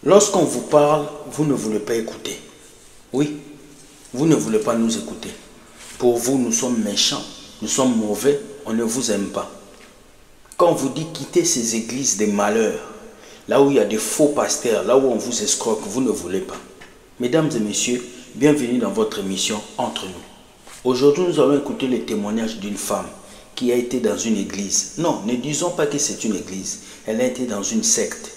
Lorsqu'on vous parle, vous ne voulez pas écouter. Oui, vous ne voulez pas nous écouter. Pour vous, nous sommes méchants, nous sommes mauvais, on ne vous aime pas. Quand on vous dit quitter ces églises des malheurs, là où il y a des faux pasteurs, là où on vous escroque, vous ne voulez pas. Mesdames et messieurs, bienvenue dans votre émission Entre nous. Aujourd'hui, nous allons écouter le témoignage d'une femme qui a été dans une église. Non, ne disons pas que c'est une église. Elle a été dans une secte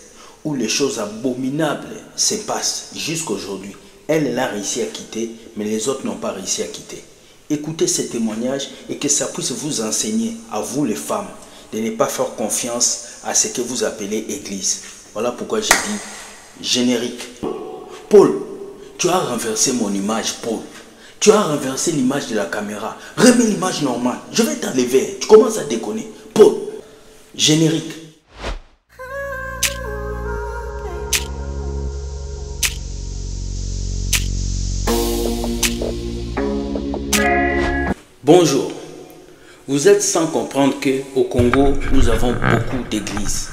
où les choses abominables se passent jusqu'aujourd'hui. Elle a réussi à quitter, mais les autres n'ont pas réussi à quitter. Écoutez ces témoignages et que ça puisse vous enseigner, à vous les femmes, de ne pas faire confiance à ce que vous appelez église. Voilà pourquoi j'ai dit générique. Paul, tu as renversé mon image, Paul. Tu as renversé l'image de la caméra. Remets l'image normale. Je vais t'enlever. Tu commences à déconner. Paul, générique. Bonjour. Vous êtes sans comprendre qu'au Congo, nous avons beaucoup d'églises.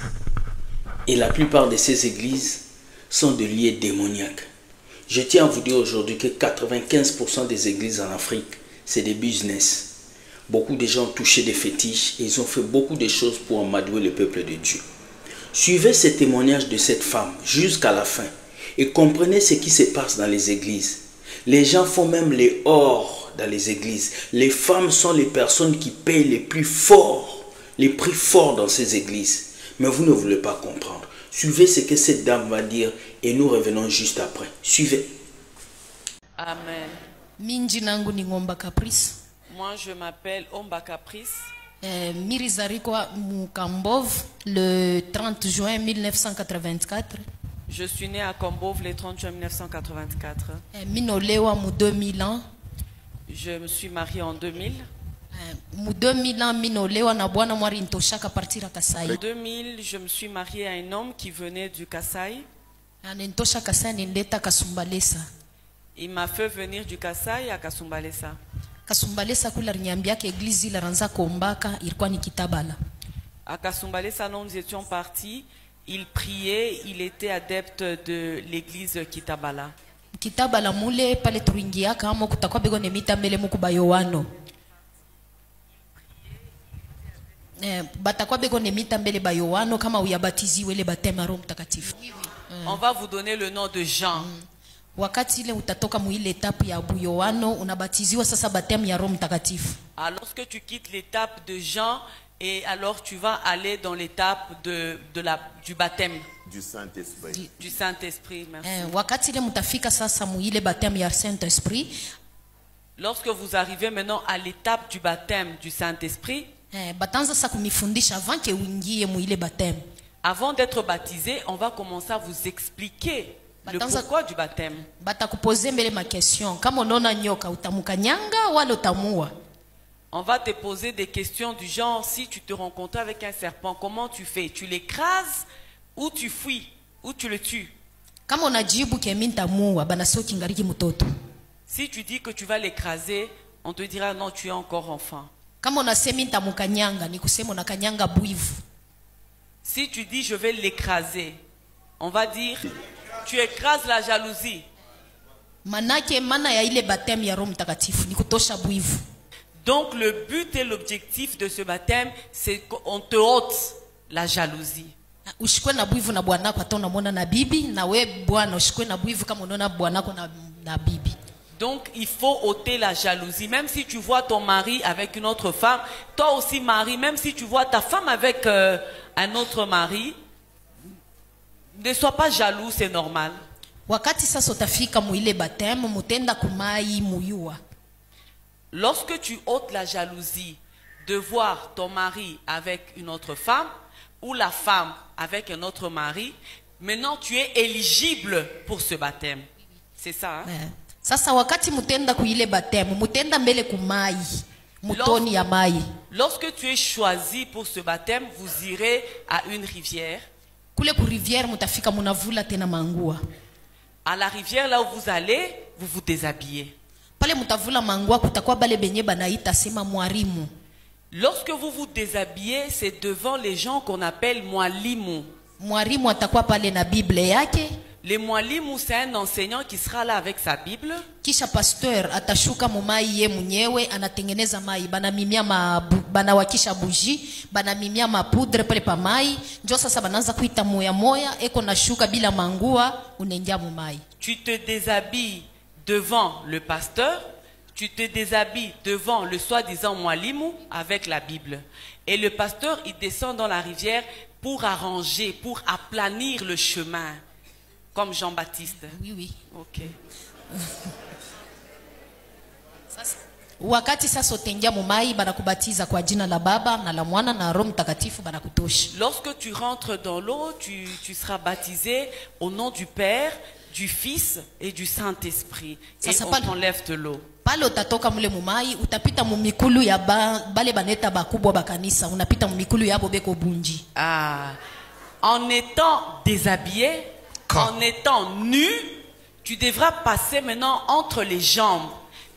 Et la plupart de ces églises sont de lieux démoniaques. Je tiens à vous dire aujourd'hui que 95% des églises en Afrique, c'est des business. Beaucoup de gens ont touché des fétiches et ils ont fait beaucoup de choses pour amadouer le peuple de Dieu. Suivez ces témoignages de cette femme jusqu'à la fin et comprenez ce qui se passe dans les églises. Les gens font même les ors dans les églises. Les femmes sont les personnes qui payent les prix forts dans ces églises. Mais vous ne voulez pas comprendre. Suivez ce que cette dame va dire et nous revenons juste après. Suivez. Amen. Minji nangu ni Ngomba Caprice. Moi, je m'appelle Omba Caprice. Mirizarikwa Mukambov le 30 juin 1984. Je suis né à Kambov le 30 juin 1984. Minolewa mu 2000 ans. Je me suis mariée en 2000. Mu 2000 ans minolewa na bwana mwari ntoshaka partira Kasai. En 2000, je me suis mariée à un homme qui venait du Kasai. Nitosha Kasai nindeta Kasumbalesa. Il m'a fait venir du Kasai à Kasumbalesa. Kasumbalesa kula rinyambia ke église la ranza kombaka ilikuwa ni Kitabala. À Kasumbalesa, nous étions partis. Il priait, il était adepte de l'église Kitabala. Kitabala mule pale turingia kama kutakuwa bego nemita mbele mukubayowano. Batakuwa bego nemita mbele bayowano kama uyabatiziwe le baptême Roho Mtakatifu. On va vous donner le nom de Jean. Wakati ile utatoka mu ile etape ya buyowano unabatiziwa sasa baptême ya Roho Mtakatifu. Alors lorsque tu quittes l'étape de Jean et alors tu vas aller dans l'étape du baptême du Saint-Esprit. Du Saint-Esprit, merci. Wakati ile mutafika sasa mu ile baptême ya Saint-Esprit. Lorsque vous arrivez maintenant à l'étape du baptême du Saint-Esprit, batanza sa kumifundisha avant que uingie mu ile baptême. Avant d'être baptisé, on va commencer à vous expliquer le pourquoi du baptême. Batakupoze mbele ma question. Kama unaona nyoka utamukanyanga wala utamua? On va te poser des questions du genre, si tu te rencontres avec un serpent, comment tu fais? Tu l'écrases ou tu fuis ou tu le tues? Kama unajibu ke mimi ntamua bana sio kingariki mtoto. Si tu dis que tu vas l'écraser, on te dira non, tu es encore enfant. Kama unasema nitamukanyanga ni kusema unakanyanga buivu. Si tu dis je vais l'écraser, on va dire tu écrases la jalousie. Manake mana ya ile baptême ya Roho Mtakatifu ni kutosha buivu. Donc le but et l'objectif de ce baptême, c'est qu'on te ôte la jalousie. Ushikwe na buivu na bwanako hata unamwona na bibi na we bwana ushikwe na buivu kama unaona bwanako na bibi. Donc il faut ôter la jalousie. Même si tu vois ton mari avec une autre femme, toi aussi mari, même si tu vois ta femme avec un autre mari, ne sois pas jaloux, c'est normal. Wakati sasa utafika mu ile baptême mutenda kumai muyua. Lorsque tu ôtes la jalousie de voir ton mari avec une autre femme ou la femme avec un autre mari, maintenant tu es éligible pour ce baptême. C'est ça, hein? Sasa wakati mutenda kuile baptême, mutenda mbele kumai, mutoni ya mai. Lorsque tu es choisi pour ce baptême, vous irez à une rivière. Kule ku rivière mutafika munavula tena mangua. À la rivière là où vous allez, vous vous déshabillez. Pale mutavula mangua kutakuwa bale benye banaita sema mwarimu. Lorsque vous vous déshabillez, c'est devant les gens qu'on appelle mwalimu. mwalimu atakuwa pale na Bible yake. Le mwalimu, c'est un enseignant qui sera là avec sa Bible. Kisha pasteur atashuka mumai ye mwenyewe, anatengeneza mai, banamimia banawakisha buji, banamimia mapudre pale pa mai, njo sasa banaanza kuita moya moya, eko nashuka bila mangua, unaingia mumai. Tu te déshabilles devant le pasteur, tu te déshabilles devant le soi-disant mwalimu avec la Bible. Et le pasteur, il descend dans la rivière pour arranger, pour aplanir le chemin. Comme Jean-Baptiste. Oui, oui. Ok. Wakati sasa utengia mumai banakubatiza kwa jina la Baba na la Mwana na Roho Mtakatifu banakutosha. Lorsque tu rentres dans l'eau, tu seras baptisé au nom du Père, du Fils et du Saint-Esprit. Et on t'enlève de l'eau. Pale utatoka mule mumai, utapita mumikulu ya bale baneta bakubwa bakanisa, unapita mumikulu yabo beko bunji. Ah, en étant déshabillé, en étant nu, tu devras passer maintenant entre les jambes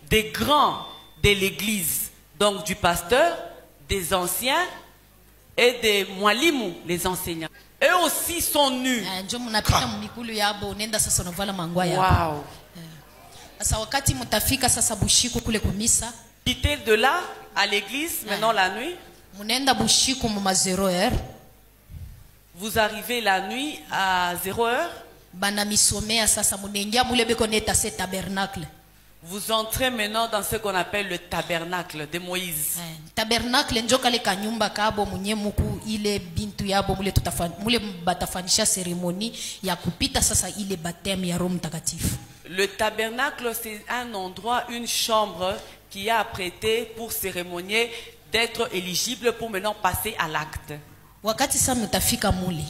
des grands de l'église, donc du pasteur, des anciens et des mwalimu, les enseignants. Eux aussi sont nus. Wow. Sasa wakati mutafika sasa bushiku kule kumisa, quittez de là à l'église maintenant la nuit. Munenda bushiku muma 0h. Vous arrivez la nuit à 0h. Bana misomea sasa munengia mule beko neta se tabernacle. Vous entrez maintenant dans ce qu'on appelle le tabernacle de Moïse. Tabernacle njo kale kanyumba kabo munye muku ile bintu yabo mule batafanisha cérémonie ya kupita sasa ile baptême ya Roho Mtakatifu. Le tabernacle, c'est un endroit, une chambre qui a apprêté pour cérémonier d'être éligible pour maintenant passer à l'acte. Wakati sa mutafika mule,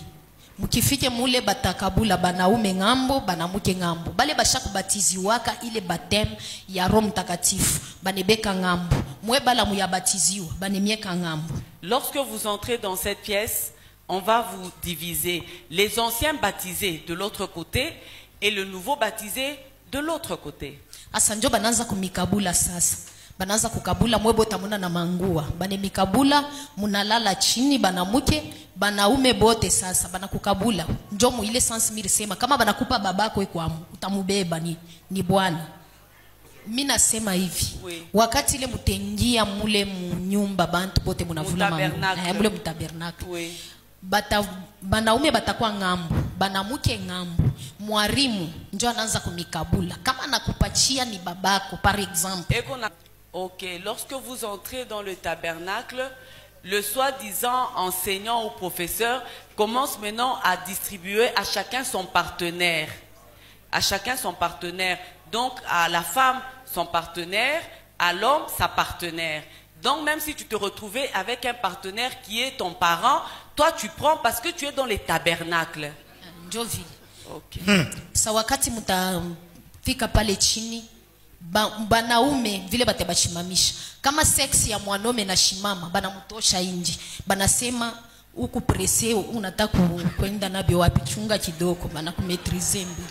mukifike mule batakabula banaume ngambo, banamuke ngambo. Bale bashaku batizi waka ile baptême ya Roho Mtakatifu, banebeka ngambo. Mwe bala muyabatiziwa, banemieka ngambo. Lorsque vous entrez dans cette pièce, on va vous diviser. Les anciens baptisés de l'autre côté et le nouveau baptisé de l'autre côté. Asanjo bananza kumikabula sasa. Bananza kukabula mwebo tamuna na mangua. Bane mikabula munalala chini banamuke banaume bote sasa banakukabula. Njo mu ile sense milisema kama banakupa babako ekwamu utamubeba ni Bwana. Mimi nasema hivi. Oui. Wakati ile mutengia mule munyumba bantu bote munavula mangua. Mule mutabernacle. Oui. Banaume batakuwa ngambo, banamuke ngambo. Mwarimu njo anaanza kumikabula. Kama nakupachia ni babako par exemple. Ok, lorsque vous entrez dans le tabernacle, le soi-disant enseignant ou professeur commence maintenant à distribuer à chacun son partenaire. À chacun son partenaire. Donc à la femme son partenaire, à l'homme sa partenaire. Donc même si tu te retrouvais avec un partenaire qui est ton parent, toi tu prends parce que tu es dans les tabernacles. Jovi. Ok. Sa wakati mutafika pale chini, banaume vile batebashimamisha. Kama seksi ya mwanaume na shimama, banamutosha inji. Banasema uku presse unataka kwenda nabyo wapi, chunga kidogo, banakumetrize mbili.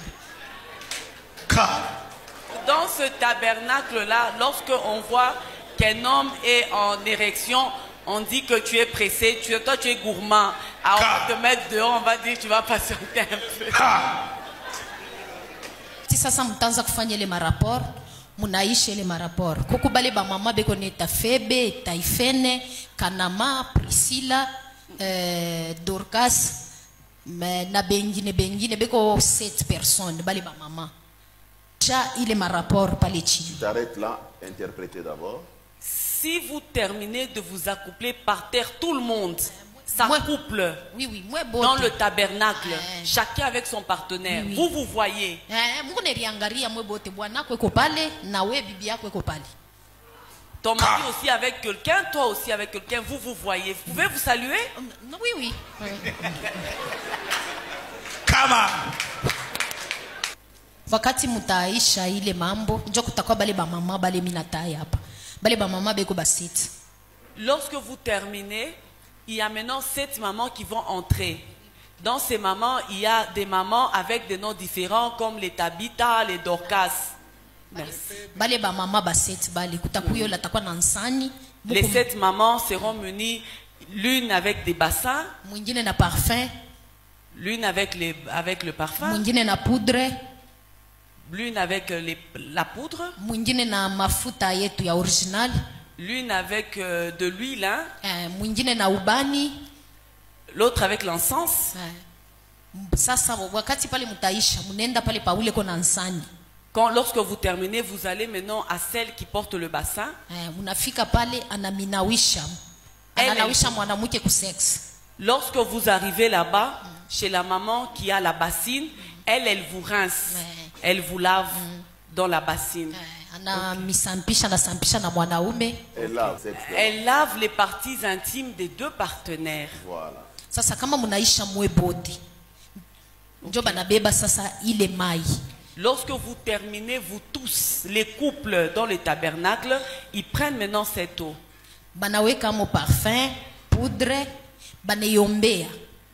Dans ce tabernacle-là, lorsque on voit qu'un homme est en érection, on dit que tu es pressé, toi tu es gourmand. Alors on va te mettre dehors, on va dire que tu vas patienter un peu. Si sasa mtanza kufanya ile maraport, munaisha ile maraport. Kukubale ba mama beko neta Febe, Taifene, Kanama, Priscilla, Dorcas, na bengine beko 7 personnes, bale ba mama. Il est ma rapport par les chines. J'arrête là, interprétez d'abord. Si vous terminez de vous accoupler par terre, tout le monde s'accouple dans le tabernacle, chacun avec son partenaire. Vous vous voyez. Ton mari aussi avec quelqu'un, toi aussi avec quelqu'un, vous vous voyez. Vous pouvez vous saluer? Oui. Come on. Wakati mutaisha ile mambo, njo kutakuwa bale ba mama bale minatai hapa. Bale ba mama beko ba 7. Lorsque vous terminez, il y a maintenant 7 mamans qui vont entrer. Dans ces mamans, il y a des mamans avec des noms différents comme les Tabitha, les Dorcas. Merci. Bale ba mama ba 7 bale kutakuyo la takwa na nsani. Les 7 mamans seront munies l'une avec des bassins, mwingine na parfum, L'une avec le parfum, mwingine na poudre, l'une avec la poudre, mwingine na mafuta yetu ya original, l'une avec de l'huile, hein, mwingine na ubani. l'autre avec l'encens. Sasa wakati pale mutaisha munenda pale paule kona nsani. Lorsque vous terminez, vous allez maintenant à celle qui porte le bassin. Munafika pale anaminawisha. Ananawisha mwanamke ku sex. Lorsque vous arrivez là-bas, chez la maman qui a la bassine, elle vous rince. Elle vous lave dans la bassine. Elle lave les parties intimes des deux partenaires. Voilà. Sasa kama munaisha mwebodi. Njo banabeba sasa ile mai. Lorsque vous terminez, vous tous, les couples dans le tabernacle, ils prennent maintenant cette eau. Banaweka mo parfum, poudre, baneyombea.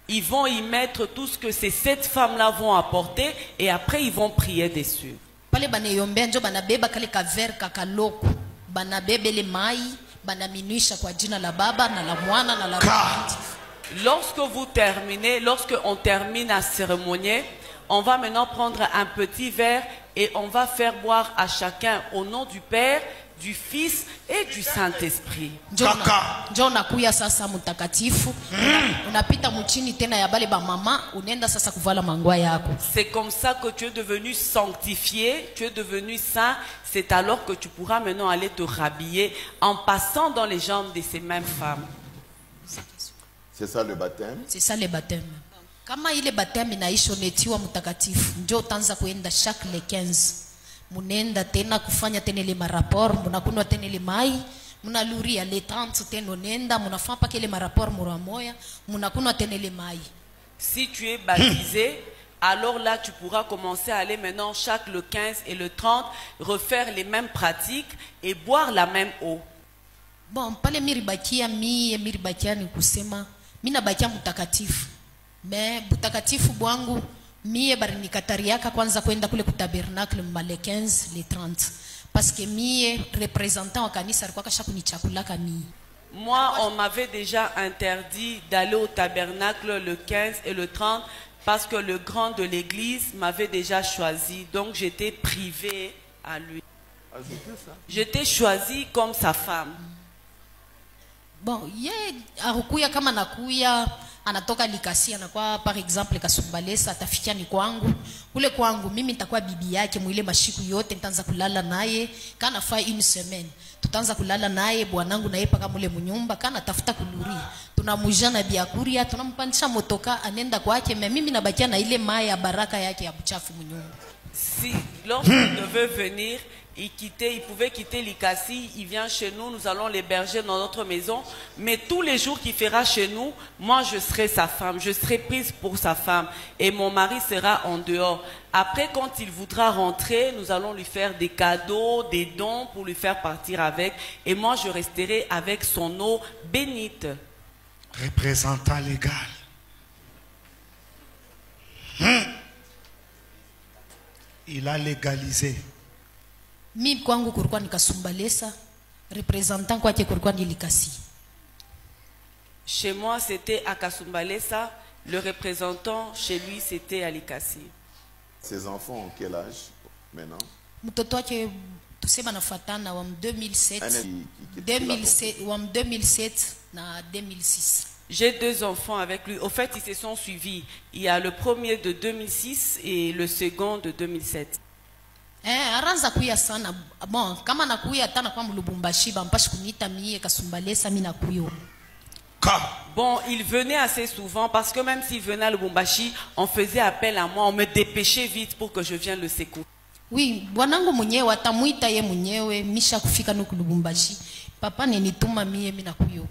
Ils vont y mettre tout ce que ces 7 femmes-là vont apporter et après ils vont prier dessus. Pale baneyombea njo banabeba kale kaver kakaloko. Banabebe le mai, banaminisha kwa jina la Baba na la Mwana na la Roho Mtakatifu. Lorsque vous terminez, lorsque on termine la cérémonie, on va maintenant prendre un petit verre et on va faire boire à chacun au nom du Père, du Fils et du Saint-Esprit. Njo nakuya sasa mtakatifu. Unapita mchini tena ya bale ba mama, unaenda sasa kuvala mangwa yako. C'est comme ça que tu es devenu sanctifié, tu es devenu saint. C'est alors que tu pourras maintenant aller te rhabiller en passant dans les jambes de ces mêmes femmes. C'est ça le baptême. C'est ça le baptême. Kama ile baptême inaisha unetiwa mtakatifu, ndio utaanza kuenda chaque le 15. Munenda tena kufanya tena ile maraport, munakunwa tena ile mai, munaluria le 30 tena nenda, munafanya paka ile maraport mura moya, munakunwa tena ile mai. Si tu es baptisé, alors là tu pourras commencer à aller maintenant chaque le 15 et le 30 refaire les mêmes pratiques et boire la même eau. Bon, pale miribakia ni kusema mina bakia mtakatifu. Me mtakatifu bwangu mie barinikatariaka kwanza kwenda kule kutabernacle le 15 le 30 parce que mie représentant wa kanisa alikuwa kasha kunichakulaka mie. Moi on m'avait déjà interdit d'aller au tabernacle le 15 et le 30 parce que le grand de l'église m'avait déjà choisi, donc j'étais privée à lui. J'étais choisi comme sa femme. Bon, arukuya kama nakuya anatoka Likasi anakuwa par exemple Kasumbalesa atafikia ni kwangu. Kule kwangu mimi nitakuwa bibi yake mwile mashiku yote nitaanza kulala naye. Kana fa une semaine. Tutaanza kulala naye bwanangu naye paka mule munyumba kana tafuta kuluri. Tunamujana biakuria, tunampandisha motoka anenda kwake mimi nabakia na ile mai ya baraka yake ya buchafu munyumba. Si lorsqu'il devait venir, il pouvait quitter Likasi, il vient chez nous, nous allons l'héberger dans notre maison. Mais tous les jours qu'il fera chez nous, moi je serai sa femme, je serai prise pour sa femme. Et mon mari sera en dehors. Après, quand il voudra rentrer, nous allons lui faire des cadeaux, des dons pour lui faire partir avec. Et moi je resterai avec son eau bénite. Représentant légal. Il a légalisé. Mimi kwangu kulikuwa ni Kasumbalesa, représentant kwake kulikuwa ni Likasi. Chez moi c'était à Kasumbalesa, le représentant chez lui c'était à Likasi. Ses enfants ont quel âge maintenant? Mtoto wake tusema nafuatana wa 2007 na 2006. J'ai 2 enfants avec lui. Au fait, ils se sont suivis. Il y a le premier de 2006 et le second de 2007. Aranza kuya sana. Bon, kama nakuya tana kwa Lubumbashi, bampashi kunita mie Kasumbalesa mina kuyo. Bon, il venait assez souvent parce que même s'il venait à Lubumbashi, on faisait appel à moi, on me dépêchait vite pour que je vienne le secourir. Oui, bwanangu mwenyewe atamuita ye mwenyewe misha kufika nuku Lubumbashi. Papa nenituma mie mina kuyo.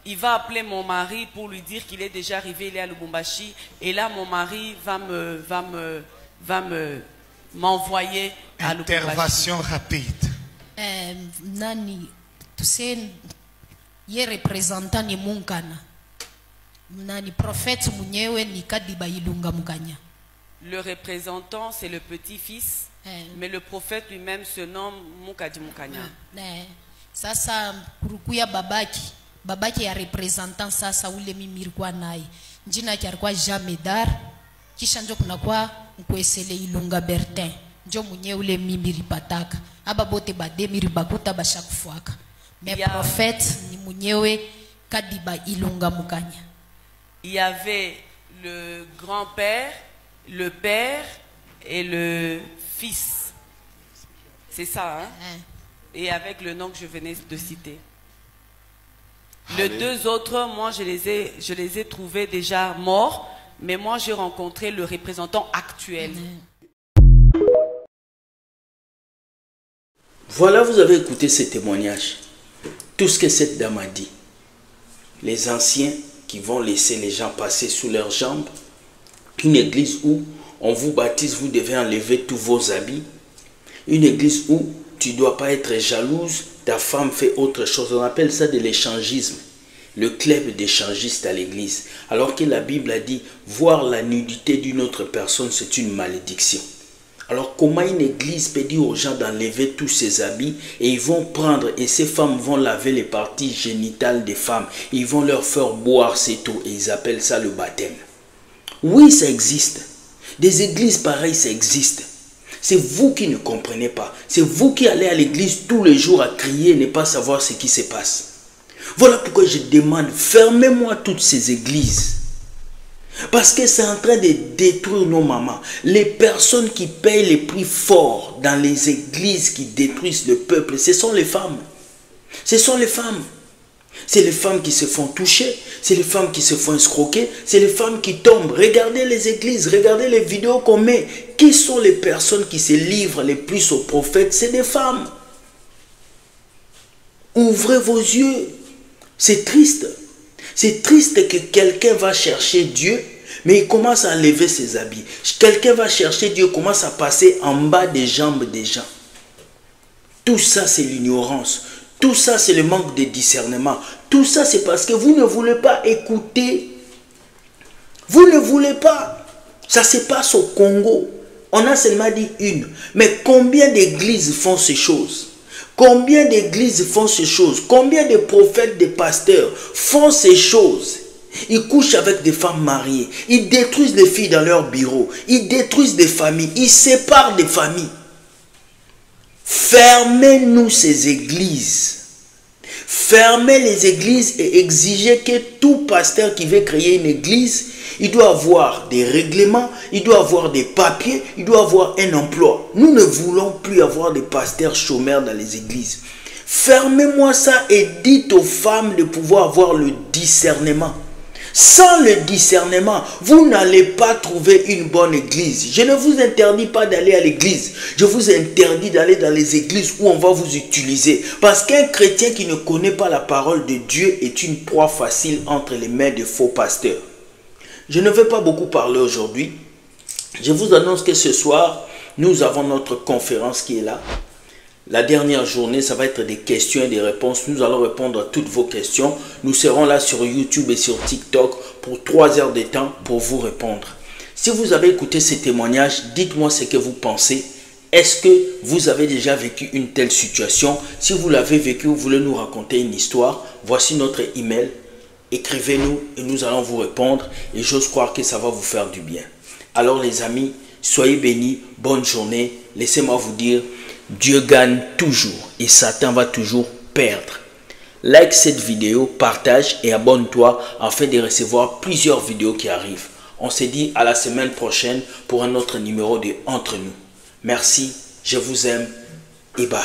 Il va appeler mon mari pour lui dire qu'il est déjà arrivé, il est à Lubumbashi. Et là, mon mari va m'envoyer à Lubumbashi. Intervention rapide. Nani, tu sais, ye représentant ni Munkana. Nani, prophète mwenyewe ni Kadiba Ilunga Mukanya. Le représentant, c'est le petit-fils. Mais le prophète lui-même se nomme Mukadi Mukanya. Sasa kurukuya babaki. babake ya representant sasa ule mimi nilikuwa naye jina yake alikuwa Jean Medar, kisha njo kunakuwa Nkwesele Ilunga Bertin, njo mwenye ule mimi nilipataka aba bote bademi ribakuta bashakufuaka mais prophète ni mwenyewe Kadiba Ilunga Mukanya. Il y avait le grand-père, le père et le fils. C'est ça, hein? Et avec le nom que je venais de citer. Les deux autres, moi, je les ai trouvés déjà morts, mais moi, j'ai rencontré le représentant actuel. Voilà, vous avez écouté ce témoignage. Tout ce que cette dame a dit. Les anciens qui vont laisser les gens passer sous leurs jambes. Une église où on vous baptise, vous devez enlever tous vos habits. Une église où tu ne dois pas être jalouse, ta femme fait autre chose. On appelle ça de l'échangisme. Le club d'échangistes à l'église. Alors que la Bible a dit, voir la nudité d'une autre personne, c'est une malédiction. Alors comment une église peut dire aux gens d'enlever tous ces habits et ils vont prendre et ces femmes vont laver les parties génitales des femmes. Ils vont leur faire boire cette eau et ils appellent ça le baptême. Oui, ça existe. Des églises pareilles, ça existe. C'est vous qui ne comprenez pas. C'est vous qui allez à l'église tous les jours à crier et ne pas savoir ce qui se passe. Voilà pourquoi je demande, fermez-moi toutes ces églises. Parce que c'est en train de détruire nos mamans. Les personnes qui payent les prix forts dans les églises qui détruisent le peuple, ce sont les femmes. Ce sont les femmes. C'est les femmes qui se font toucher, c'est les femmes qui se font escroquer, c'est les femmes qui tombent. Regardez les églises, regardez les vidéos qu'on met. Qui sont les personnes qui se livrent les plus aux prophètes? C'est des femmes. Ouvrez vos yeux. C'est triste. C'est triste que quelqu'un va chercher Dieu, mais il commence à enlever ses habits. Quelqu'un va chercher Dieu, commence à passer en bas des jambes des gens. Tout ça, c'est l'ignorance. Tout ça, c'est le manque de discernement. Tout ça, c'est parce que vous ne voulez pas écouter. Vous ne voulez pas. Ça se passe au Congo. On a seulement dit une. Mais combien d'églises font ces choses? Combien d'églises font ces choses? Combien de prophètes, de pasteurs font ces choses? Ils couchent avec des femmes mariées. Ils détruisent les filles dans leur bureau. Ils détruisent des familles. Ils séparent des familles. Fermez-nous ces églises. Fermez les églises et exigez que tout pasteur qui veut créer une église, il doit avoir des règlements, il doit avoir des papiers, il doit avoir un emploi. Nous ne voulons plus avoir des pasteurs chômeurs dans les églises. Fermez-moi ça et dites aux femmes de pouvoir avoir le discernement. Sans le discernement, vous n'allez pas trouver une bonne église. Je ne vous interdis pas d'aller à l'église. Je vous interdis d'aller dans les églises où on va vous utiliser. Parce qu'un chrétien qui ne connaît pas la parole de Dieu est une proie facile entre les mains de faux pasteurs. Je ne vais pas beaucoup parler aujourd'hui. Je vous annonce que ce soir, nous avons notre conférence qui est là. La dernière journée, ça va être des questions et des réponses. Nous allons répondre à toutes vos questions. Nous serons là sur YouTube et sur TikTok pour 3 heures de temps pour vous répondre. Si vous avez écouté ces témoignages, dites-moi ce que vous pensez. Est-ce que vous avez déjà vécu une telle situation? Si vous l'avez vécu, vous voulez nous raconter une histoire, voici notre email. Écrivez-nous et nous allons vous répondre. Et j'ose croire que ça va vous faire du bien. Alors les amis, soyez bénis. Bonne journée. Laissez-moi vous dire, Dieu gagne toujours et Satan va toujours perdre. Like cette vidéo, partage et abonne-toi afin de recevoir plusieurs vidéos qui arrivent. On se dit à la semaine prochaine pour un autre numéro de Entre nous. Merci, je vous aime et bye.